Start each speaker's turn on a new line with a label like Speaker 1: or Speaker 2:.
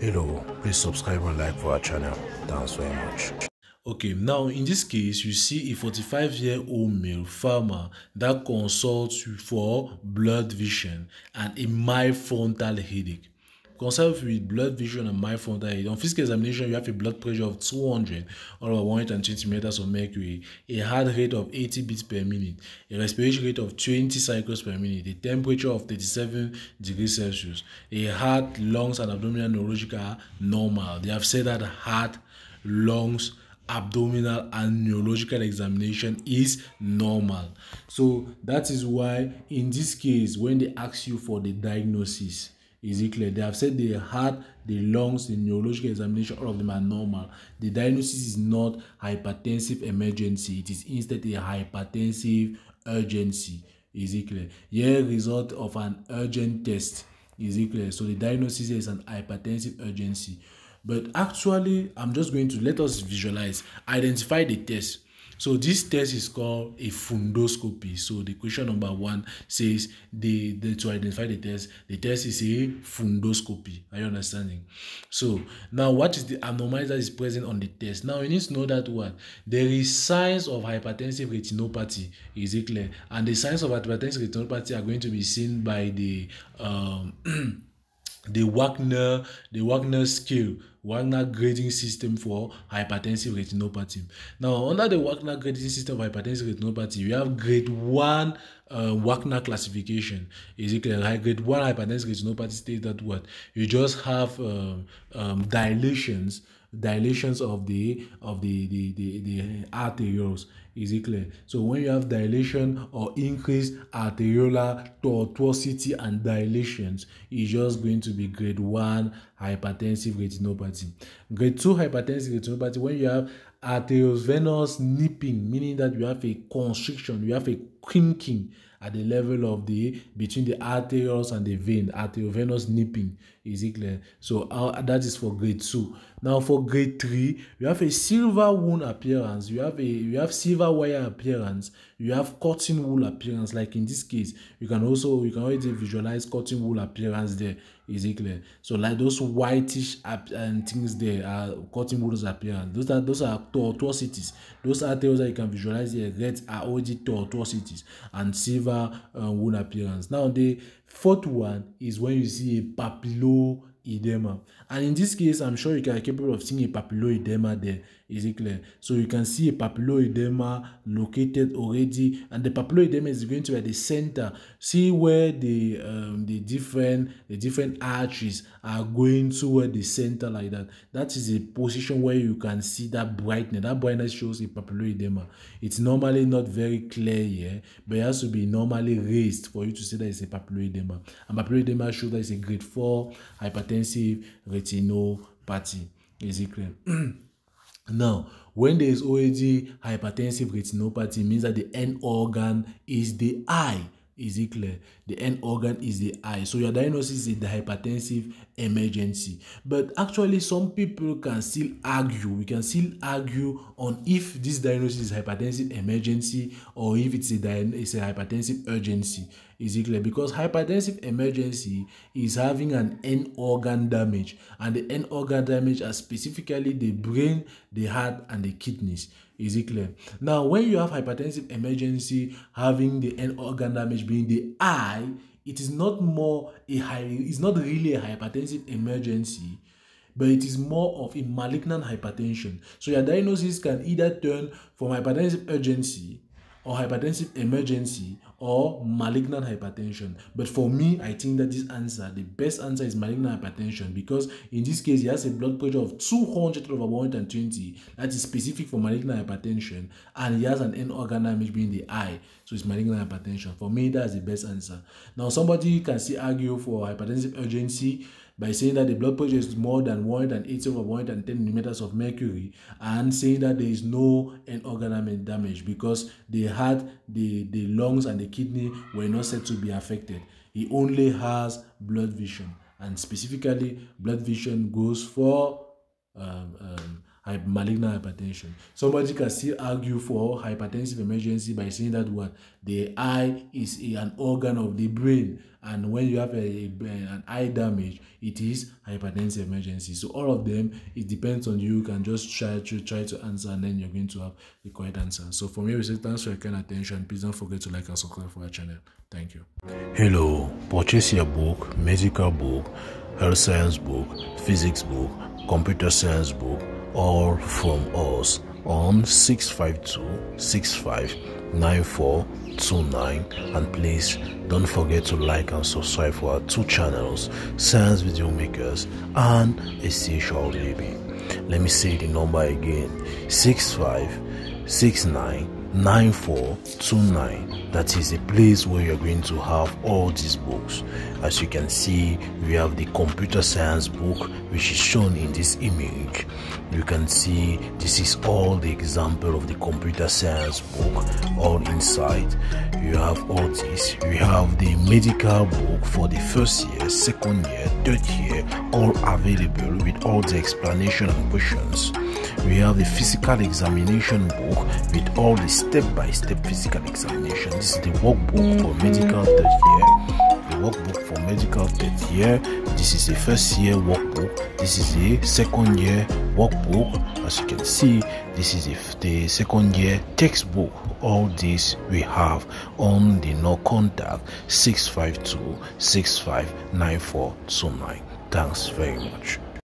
Speaker 1: Hello, please subscribe and like for our channel. Thanks very much.
Speaker 2: Okay, now in this case, you see a 45-year-old male farmer that consults you for blood vision and a mild frontal headache. Consult with blood vision and mild frontal headache. On physical examination, you have a blood pressure of 200 over 120 meters of mercury, a heart rate of 80 beats per minute, a respiration rate of 20 cycles per minute, a temperature of 37 degrees Celsius. A heart, lungs, and abdominal neurological are normal. They have said that heart, lungs, abdominal and neurological examination is normal. So that is why in this case, when they ask you for the diagnosis, is it clear? They have said the heart, the lungs, the neurological examination, all of them are normal. The diagnosis is not hypertensive emergency. It is instead a hypertensive urgency. Is it clear? Here, result of an urgent test. Is it clear? So the diagnosis is an hypertensive urgency. But actually, I'm just going to let us visualize, identify the test. So this test is called a fundoscopy. So the question number 1 says to identify the test is a fundoscopy. Are you understanding? So now what is the abnormality that is present on the test? Now you need to know that what? There is signs of hypertensive retinopathy. Is it clear? And the signs of hypertensive retinopathy are going to be seen by the the Wagner scale, Wagner grading system for hypertensive retinopathy. Now, under the Wagner grading system of hypertensive retinopathy, we have grade 1 Wagner classification. Is it clear? Like grade 1 hypertensive retinopathy states that what? You just have dilations of the arterioles. Is it clear? So when you have dilation or increased arteriolar tortuosity and dilations, it's just going to be grade 1 hypertensive retinopathy. Grade 2 hypertensive retinopathy, when you have arteriovenous nipping, meaning that you have a constriction, you have a crinking at the level of between the arterioles and the vein, arteriovenous nipping. Is it clear? So that is for grade 2. Now for grade 3, you have a silver wound appearance, you have silver wire appearance, you have cotton wool appearance. Like in this case, you can already visualize cotton wool appearance there. Is it clear? So like those whitish and things there are cotton wool appearance. Those are tortuosities. Those arteries that you can visualize here, red are already tortuosities and silver wound appearance. Now the fourth one is when you see a papilloedema, and in this case, I'm sure you are capable of seeing a papilloedema there. Is it clear? So you can see a papilloedema located already, and the papilloedema is going to be at the center. See where the different arteries are going toward the center like that. That is a position where you can see that brightness. That brightness shows a papilloedema. It's normally not very clear here, but it has to be normally raised for you to say that it's a papilloedema. And papilloedema shows that it's a grade 4 hypertensive retinopathy. Is it clear? Now, when there is already hypertensive retinopathy, it means that the end organ is the eye. Is it clear? The end organ is the eye. So your diagnosis is the hypertensive emergency. But actually, some people can still argue. We can still argue on if this diagnosis is hypertensive emergency or if it's a hypertensive urgency. Is it clear? Because hypertensive emergency is having an end organ damage, and the end organ damage are specifically the brain, the heart, and the kidneys. Is it clear? Now, when you have hypertensive emergency having the end organ damage being the eye, it is not it's not really a hypertensive emergency, but it is more of a malignant hypertension. So your diagnosis can either turn from hypertensive urgency or hypertensive emergency or malignant hypertension. But for me, I think that the best answer is malignant hypertension, because in this case, he has a blood pressure of 200 over 120. That is specific for malignant hypertension, and he has an end organ damage being the eye. So it's malignant hypertension. For me, that's the best answer. Now, somebody can still argue for hypertensive urgency by saying that the blood pressure is more than 180 over 110 millimeters of mercury, and saying that there is no end organ damage because the heart, the lungs, and the kidney were not said to be affected. He only has blood vision, and specifically blood vision goes for malignant hypertension. Somebody can still argue for hypertensive emergency by saying that what the eye is an organ of the brain, and when you have an eye damage, it is hypertensive emergency. So all of them, it depends on you. You can just try to answer, and then you're going to have the correct answer. So from here we say thanks for your kind attention. Please don't forget to like and subscribe for our channel. Thank you.
Speaker 1: Hello, purchase your book, medical book, health science book, physics book, computer science book, all from us on 652-659429, and please don't forget to like and subscribe for our 2 channels, Science Video Makers and Essential Living. Let me say the number again: 65699429. That is a place where you're going to have all these books. As you can see, we have the computer science book, which is shown in this image. You can see this is all the example of the computer science book, all inside. You have all this. We have the medical book for the first year, second year, third year, all available with all the explanation and questions. We have the physical examination book with all the step-by-step physical examination. This is the workbook for medical third year. The workbook for medical third year. This is the first year workbook. This is the second year workbook. As you can see, this is the second year textbook. All this we have on the no contact 652-659429. Thanks very much.